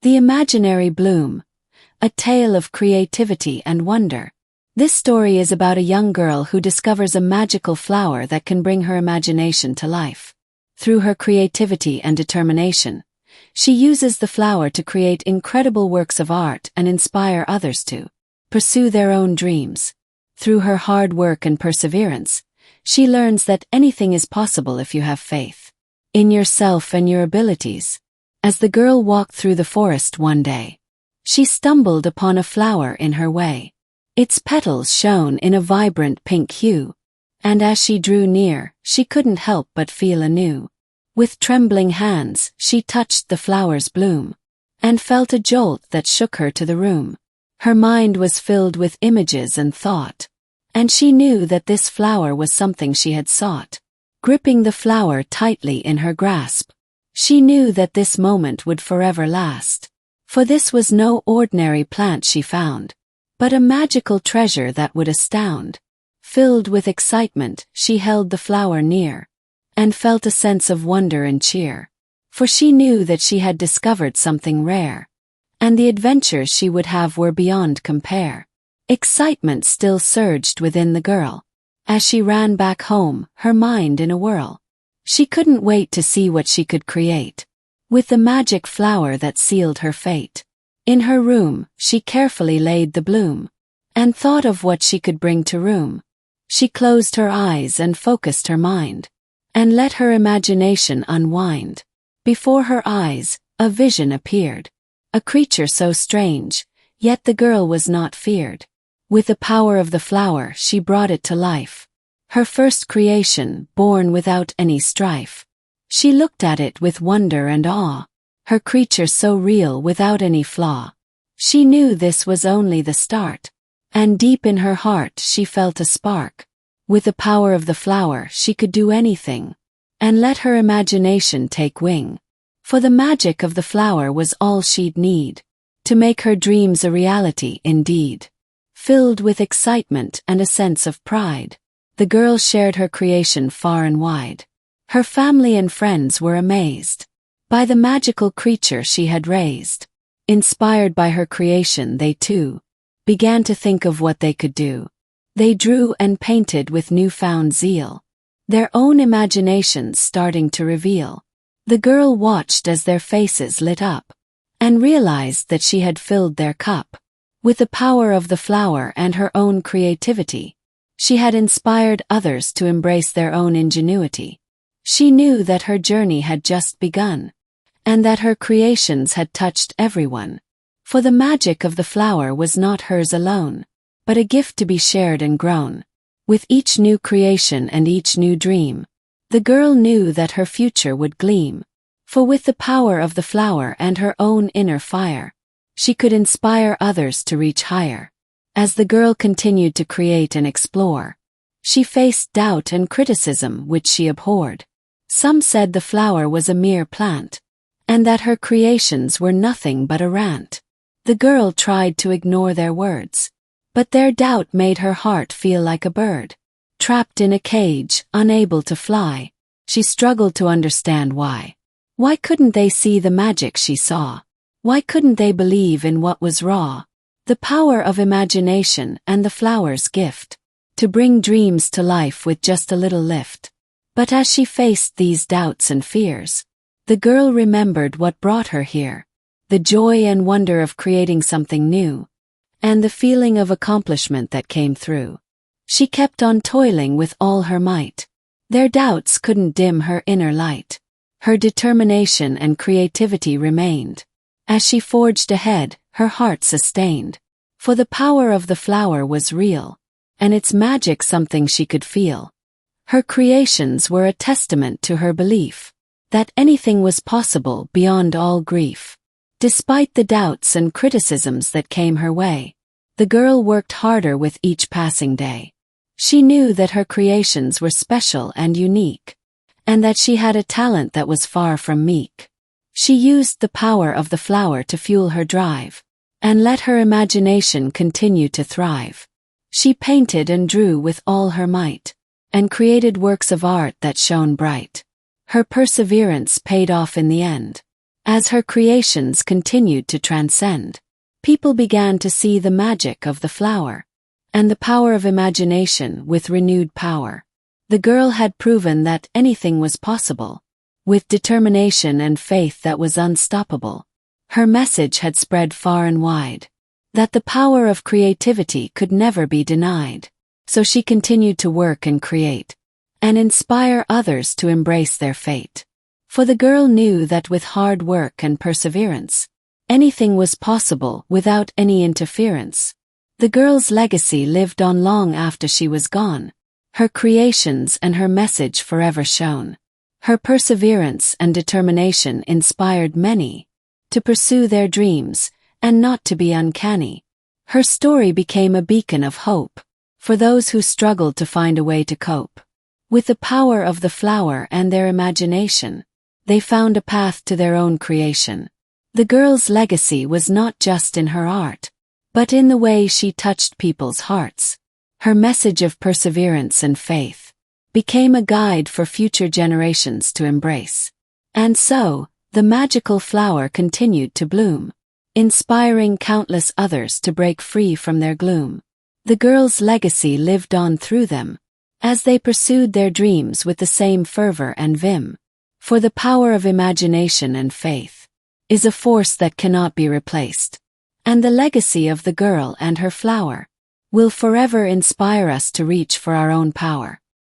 The Imaginary Bloom, a tale of creativity and wonder. This story is about a young girl who discovers a magical flower that can bring her imagination to life. Through her creativity and determination, she uses the flower to create incredible works of art and inspire others to pursue their own dreams. Through her hard work and perseverance, she learns that anything is possible if you have faith in yourself and your abilities. As the girl walked through the forest one day, she stumbled upon a flower in her way. Its petals shone in a vibrant pink hue, and as she drew near, she couldn't help but feel anew. With trembling hands, she touched the flower's bloom, and felt a jolt that shook her to the room. Her mind was filled with images and thought, and she knew that this flower was something she had sought. Gripping the flower tightly in her grasp, she knew that this moment would forever last. For this was no ordinary plant she found, but a magical treasure that would astound. Filled with excitement, she held the flower near, and felt a sense of wonder and cheer. For she knew that she had discovered something rare, and the adventures she would have were beyond compare. Excitement still surged within the girl. As she ran back home, her mind in a whirl, she couldn't wait to see what she could create with the magic flower that sealed her fate. In her room, she carefully laid the bloom, and thought of what she could bring to room. She closed her eyes and focused her mind, and let her imagination unwind. Before her eyes, a vision appeared, a creature so strange, yet the girl was not feared. With the power of the flower, she brought it to life, her first creation, born without any strife. She looked at it with wonder and awe, her creature so real without any flaw. She knew this was only the start, and deep in her heart she felt a spark. With the power of the flower she could do anything, and let her imagination take wing. For the magic of the flower was all she'd need to make her dreams a reality indeed. Filled with excitement and a sense of pride, the girl shared her creation far and wide. Her family and friends were amazed by the magical creature she had raised. Inspired by her creation, they too began to think of what they could do. They drew and painted with newfound zeal, their own imaginations starting to reveal. The girl watched as their faces lit up, and realized that she had filled their cup. With the power of the flower and her own creativity, she had inspired others to embrace their own ingenuity. She knew that her journey had just begun, and that her creations had touched everyone. For the magic of the flower was not hers alone, but a gift to be shared and grown. With each new creation and each new dream, the girl knew that her future would gleam. For with the power of the flower and her own inner fire, she could inspire others to reach higher. As the girl continued to create and explore, she faced doubt and criticism which she abhorred. Some said the flower was a mere plant, and that her creations were nothing but a rant. The girl tried to ignore their words, but their doubt made her heart feel like a bird, trapped in a cage, unable to fly. She struggled to understand why. Why couldn't they see the magic she saw? Why couldn't they believe in what was raw? The power of imagination and the flower's gift, to bring dreams to life with just a little lift. But as she faced these doubts and fears, the girl remembered what brought her here, the joy and wonder of creating something new, and the feeling of accomplishment that came through. She kept on toiling with all her might. Their doubts couldn't dim her inner light. Her determination and creativity remained. As she forged ahead, her heart sustained. For the power of the flower was real, and its magic something she could feel. Her creations were a testament to her belief that anything was possible beyond all grief. Despite the doubts and criticisms that came her way, the girl worked harder with each passing day. She knew that her creations were special and unique, and that she had a talent that was far from meek. She used the power of the flower to fuel her drive, and let her imagination continue to thrive. She painted and drew with all her might, and created works of art that shone bright. Her perseverance paid off in the end. As her creations continued to transcend, people began to see the magic of the flower and the power of imagination with renewed power. The girl had proven that anything was possible, with determination and faith that was unstoppable. Her message had spread far and wide, that the power of creativity could never be denied. So she continued to work and create, and inspire others to embrace their fate. For the girl knew that with hard work and perseverance, anything was possible without any interference. The girl's legacy lived on long after she was gone. Her creations and her message forever shone. Her perseverance and determination inspired many to pursue their dreams and not to be uncanny. Her story became a beacon of hope for those who struggled to find a way to cope. With the power of the flower and their imagination, they found a path to their own creation. The girl's legacy was not just in her art, but in the way she touched people's hearts. Her message of perseverance and faith became a guide for future generations to embrace. And so, the magical flower continued to bloom, inspiring countless others to break free from their gloom. The girl's legacy lived on through them, as they pursued their dreams with the same fervor and vim. For the power of imagination and faith is a force that cannot be replaced, and the legacy of the girl and her flower will forever inspire us to reach for our own power.